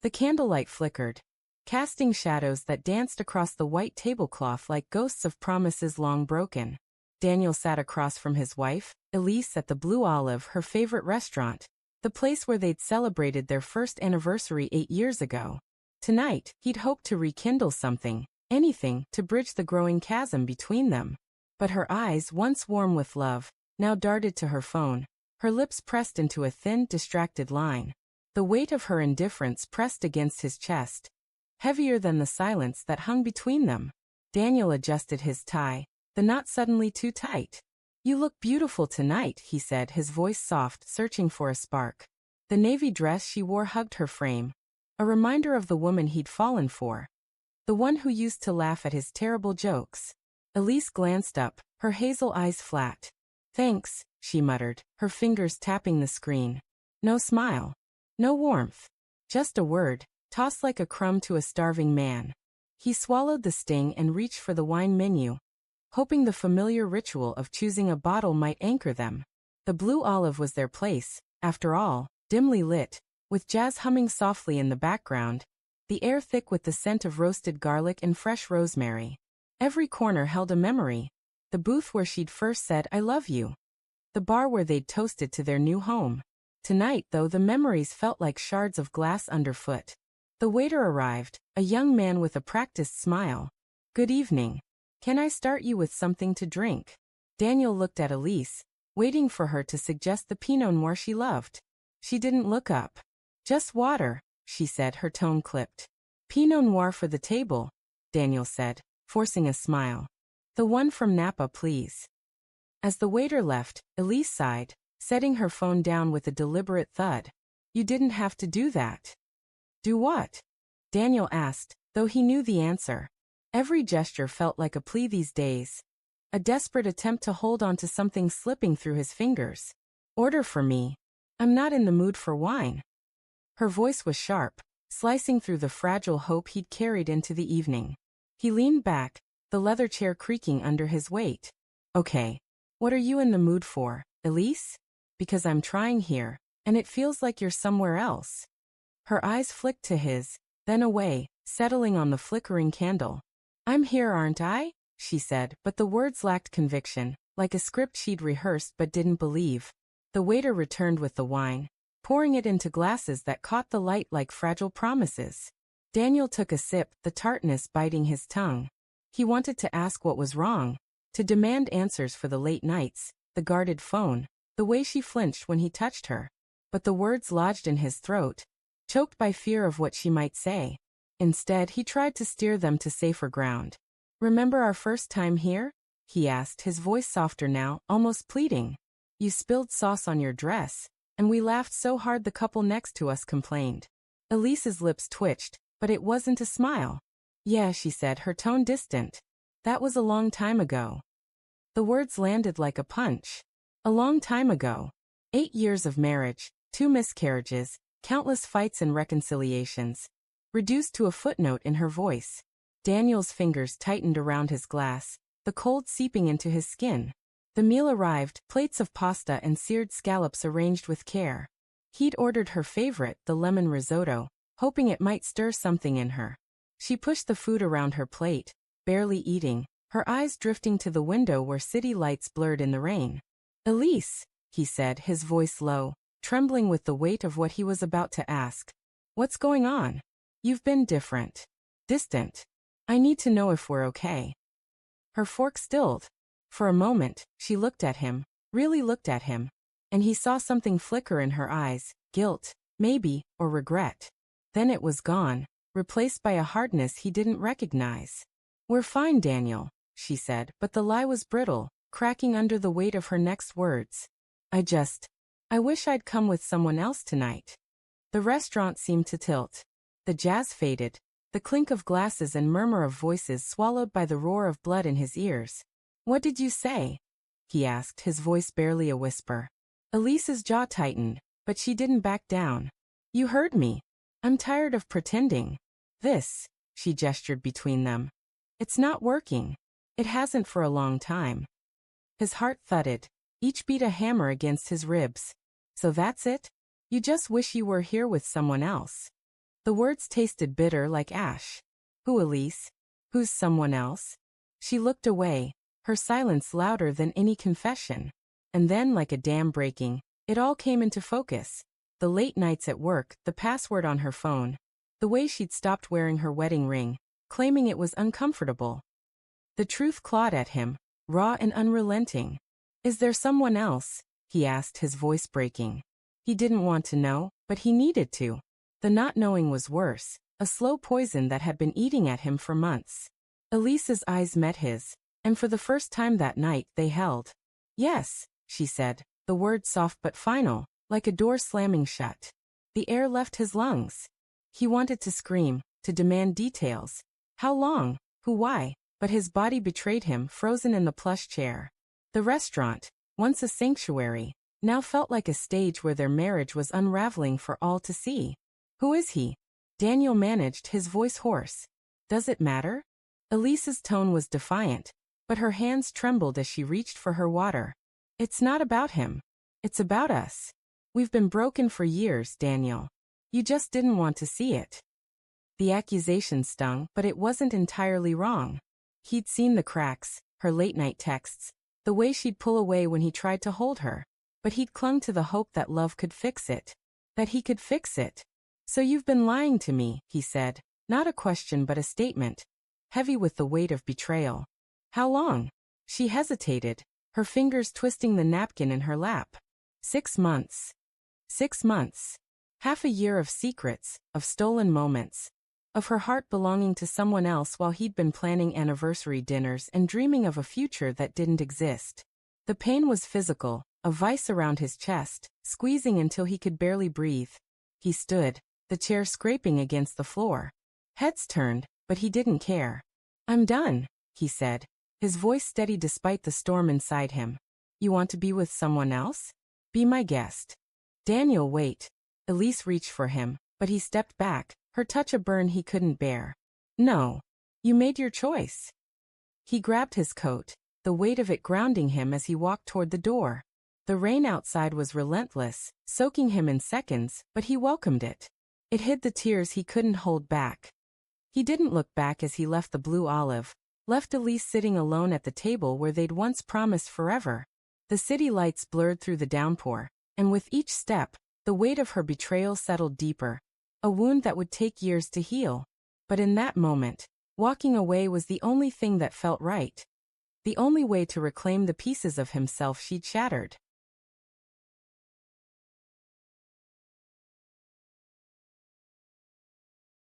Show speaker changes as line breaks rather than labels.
The candlelight flickered, casting shadows that danced across the white tablecloth like ghosts of promises long broken. Daniel sat across from his wife, Elise, at the Blue Olive, her favorite restaurant, the place where they'd celebrated their first anniversary 8 years ago. Tonight, he'd hoped to rekindle something, anything, to bridge the growing chasm between them. But her eyes, once warm with love, now darted to her phone, her lips pressed into a thin, distracted line. The weight of her indifference pressed against his chest, heavier than the silence that hung between them. Daniel adjusted his tie, the knot suddenly too tight. "You look beautiful tonight," he said, his voice soft, searching for a spark. The navy dress she wore hugged her frame, a reminder of the woman he'd fallen for, the one who used to laugh at his terrible jokes. Elise glanced up, her hazel eyes flat. "Thanks," she muttered, her fingers tapping the screen. No smile. No warmth. Just a word, tossed like a crumb to a starving man. He swallowed the sting and reached for the wine menu, hoping the familiar ritual of choosing a bottle might anchor them. The Blue Olive was their place, after all, dimly lit, with jazz humming softly in the background, the air thick with the scent of roasted garlic and fresh rosemary. Every corner held a memory. The booth where she'd first said, "I love you." The bar where they'd toasted to their new home. Tonight, though, the memories felt like shards of glass underfoot. The waiter arrived, a young man with a practiced smile. "Good evening. Can I start you with something to drink?" Daniel looked at Elise, waiting for her to suggest the Pinot Noir she loved. She didn't look up. "Just water," she said, her tone clipped. "Pinot Noir for the table," Daniel said, forcing a smile. "The one from Napa, please." As the waiter left, Elise sighed, setting her phone down with a deliberate thud. "You didn't have to do that." "Do what?" Daniel asked, though he knew the answer. Every gesture felt like a plea these days, a desperate attempt to hold on to something slipping through his fingers. "Order for me. I'm not in the mood for wine." Her voice was sharp, slicing through the fragile hope he'd carried into the evening. He leaned back, the leather chair creaking under his weight. "Okay. What are you in the mood for, Elise? Because I'm trying here, and it feels like you're somewhere else." Her eyes flicked to his, then away, settling on the flickering candle. "I'm here, aren't I?" she said, but the words lacked conviction, like a script she'd rehearsed but didn't believe. The waiter returned with the wine, pouring it into glasses that caught the light like fragile promises. Daniel took a sip, the tartness biting his tongue. He wanted to ask what was wrong, to demand answers for the late nights, the guarded phone, the way she flinched when he touched her. But the words lodged in his throat, choked by fear of what she might say. Instead, he tried to steer them to safer ground. "Remember our first time here?" he asked, his voice softer now, almost pleading. "You spilled sauce on your dress, and we laughed so hard the couple next to us complained." Elise's lips twitched, but it wasn't a smile. "Yeah," she said, her tone distant. "That was a long time ago." The words landed like a punch. A long time ago. 8 years of marriage, 2 miscarriages, countless fights and reconciliations, reduced to a footnote in her voice. Daniel's fingers tightened around his glass, the cold seeping into his skin. The meal arrived, plates of pasta and seared scallops arranged with care. He'd ordered her favorite, the lemon risotto, hoping it might stir something in her. She pushed the food around her plate, barely eating, her eyes drifting to the window where city lights blurred in the rain. "Elise," he said, his voice low, trembling with the weight of what he was about to ask. "What's going on? You've been different. Distant. I need to know if we're okay." Her fork stilled. For a moment, she looked at him, really looked at him, and he saw something flicker in her eyes, guilt, maybe, or regret. Then it was gone, replaced by a hardness he didn't recognize. "We're fine, Daniel," she said, but the lie was brittle, cracking under the weight of her next words. I wish I'd come with someone else tonight." The restaurant seemed to tilt. The jazz faded, the clink of glasses and murmur of voices swallowed by the roar of blood in his ears. "What did you say?" he asked, his voice barely a whisper. Elise's jaw tightened, but she didn't back down. "You heard me. I'm tired of pretending. This," she gestured between them. "It's not working. It hasn't for a long time." His heart thudded, each beat a hammer against his ribs. "So that's it? You just wish you were here with someone else?" The words tasted bitter like ash. Who, Elise? Who's someone else? She looked away, her silence louder than any confession. And then, like a dam breaking, it all came into focus. The late nights at work, the password on her phone, the way she'd stopped wearing her wedding ring, claiming it was uncomfortable. The truth clawed at him, raw and unrelenting. Is there someone else? He asked, his voice breaking. He didn't want to know, but he needed to. The not knowing was worse, a slow poison that had been eating at him for months. Elise's eyes met his, and for the first time that night they held. Yes, she said, the word soft but final, like a door slamming shut. The air left his lungs. He wanted to scream, to demand details. How long? Who? Why? But his body betrayed him, frozen in the plush chair. The restaurant, once a sanctuary, now felt like a stage where their marriage was unraveling for all to see. Who is he? Daniel managed, his voice hoarse. Does it matter? Elise's tone was defiant, but her hands trembled as she reached for her water. It's not about him. It's about us. We've been broken for years, Daniel. You just didn't want to see it. The accusation stung, but it wasn't entirely wrong. He'd seen the cracks, her late-night texts, the way she'd pull away when he tried to hold her. But he'd clung to the hope that love could fix it. That he could fix it. So you've been lying to me, he said, not a question but a statement, heavy with the weight of betrayal. How long? She hesitated, her fingers twisting the napkin in her lap. 6 months. 6 months. Half a year of secrets, of stolen moments, of her heart belonging to someone else while he'd been planning anniversary dinners and dreaming of a future that didn't exist. The pain was physical, a vice around his chest, squeezing until he could barely breathe. He stood, the chair scraping against the floor. Heads turned, but he didn't care. I'm done, he said, his voice steady despite the storm inside him. You want to be with someone else? Be my guest. Daniel, wait. Elise reached for him, but he stepped back, her touch a burn he couldn't bear. No. You made your choice. He grabbed his coat, the weight of it grounding him as he walked toward the door. The rain outside was relentless, soaking him in seconds, but he welcomed it. It hid the tears he couldn't hold back. He didn't look back as he left the Blue Olive, left Elise sitting alone at the table where they'd once promised forever. The city lights blurred through the downpour, and with each step, the weight of her betrayal settled deeper, a wound that would take years to heal. But in that moment, walking away was the only thing that felt right. The only way to reclaim the pieces of himself she'd shattered.